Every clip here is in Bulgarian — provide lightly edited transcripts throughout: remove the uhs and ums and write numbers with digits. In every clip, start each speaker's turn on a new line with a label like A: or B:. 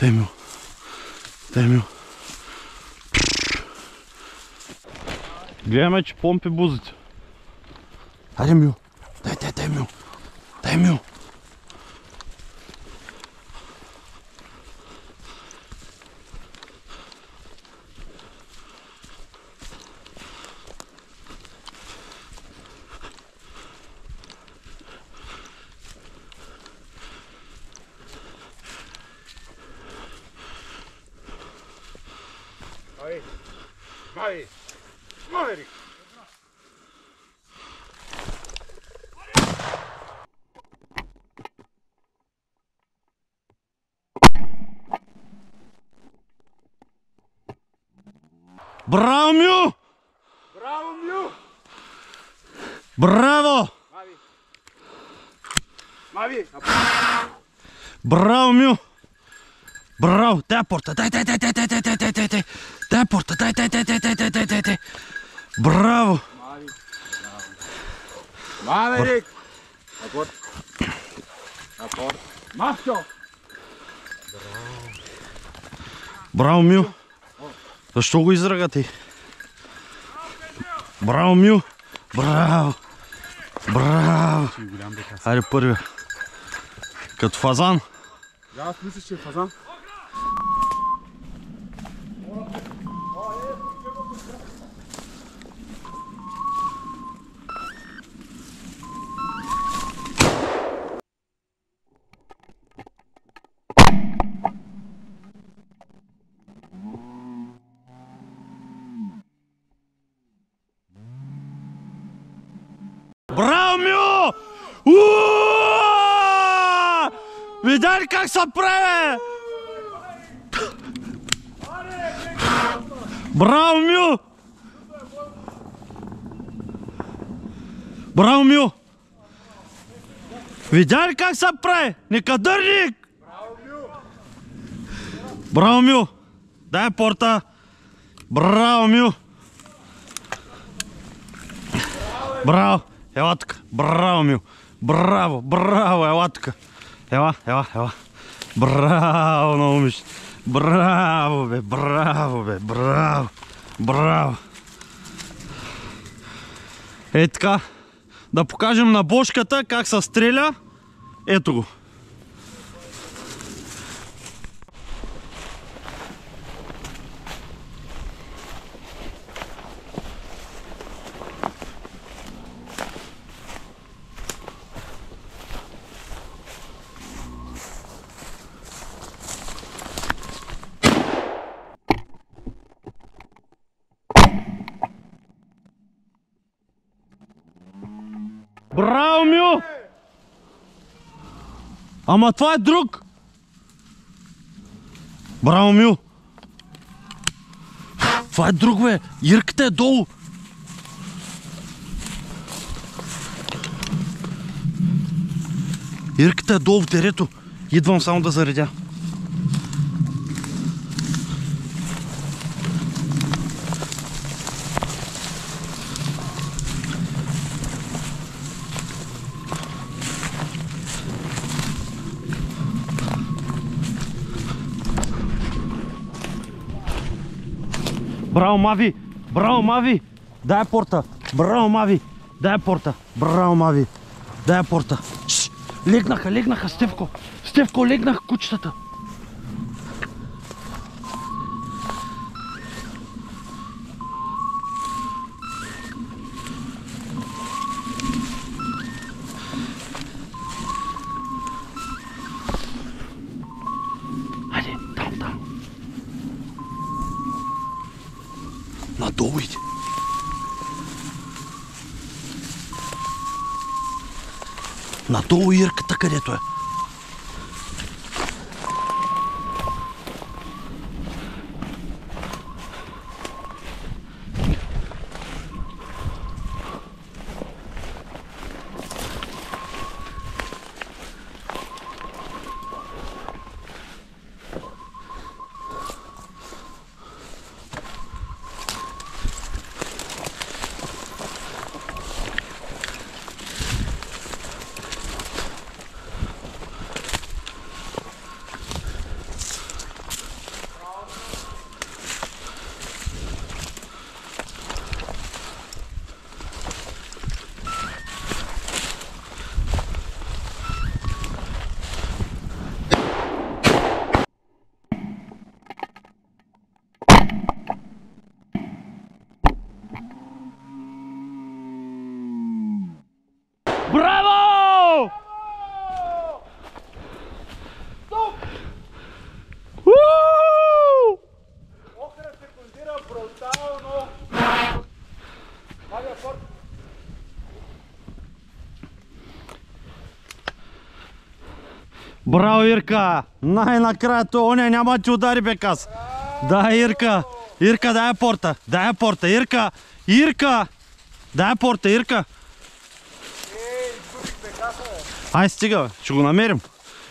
A: Темил. Темил. Гледаме, че помпи бузите. Хайде, Мил. Дай, Мил. Дай, Мил.
B: Мавери!
A: Браво, Мю!
B: Браво, Мю!
A: Браво!
B: Мави!
A: Браво, Мю! Браво! Дай порта! Дай! Дай порта! Дай! Браво!
B: Маверик! Апорт! Мавчо!
A: Браво, Мю! Защо го израга ти? Браво, Мю! Браво! Браво! Хайде първия. Като фазан.
B: Да, аз мисля, че е фазан.
A: Браво, Мю! Видя ли как се прави? Браво, Мю! Браво, Мю! Видя ли как се прави? Некадърник! Браво, Мю! Дай порта! Браво, Мю! Браво! Ела тук! Браво, Мю! Браво! Браво! Ела тук! Ела! Браво, наумиш! Браво, бе! Браво, бе! Браво! Браво! Е така, да покажем на бошката как се стреля. Ето го. Браво, Мю! Ама това е друг! Браво, Мю! Това е друг, бе! Ирката е долу! Ирката е долу в дерето. Идвам само да заредя. Браво, Мави! Браво, Мави! Дай порта! Браво, Мави! Дай порта! Браво, Мави! Дай порта! Легнаха, Стевко! Стевко, легнаха кучетата! Хайде, там! Надолу иди! Надолу Ирката, където е. Браво!
B: Охра секундира брутално. Мави, апорт.
A: Браво, Ирка! Най-накрая оня няма да ти удари, бе, каз. Да, Ирка! Ирка, дай порта! Дай порта! Ирка! Ирка! Дай порта, Ирка!
B: Изгубих бе каса, бе.
A: Ай, стига, бе. Ще го намерим.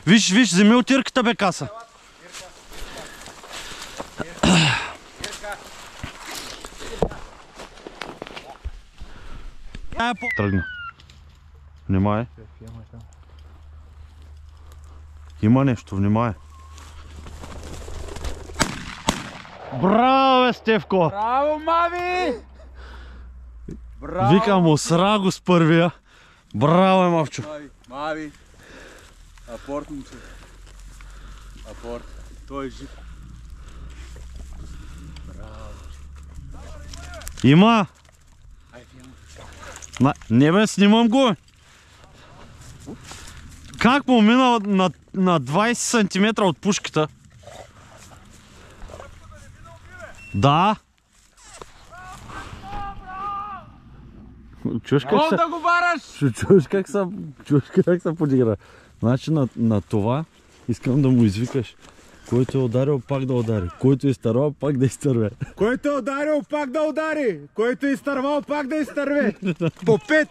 A: Виж, вземи от Ирката, бе, каса. Тръгна. Внимай. Има нещо, внимай. Браво, бе, Стевко!
B: Браво, Мави! Браво!
A: Викам му, сра го с първия. Браво, Мавчо.
B: Мави. Апорт, момче. Апорт. Той е жив.
A: Има.
B: Ай, филм.
A: Не, бе, снимам го. Как му мина на 20 см от пушката? Да. Чуш как
B: Мога
A: се...
B: да го бараш!
A: Чуш как се подигра. Значи на това искам да му извикаш. Който е ударил, пак да удари. Който е изтървал, пак да изтърве.
B: Който е ударил, пак да удари! Който е изтървал, пак да изтърве! По 5!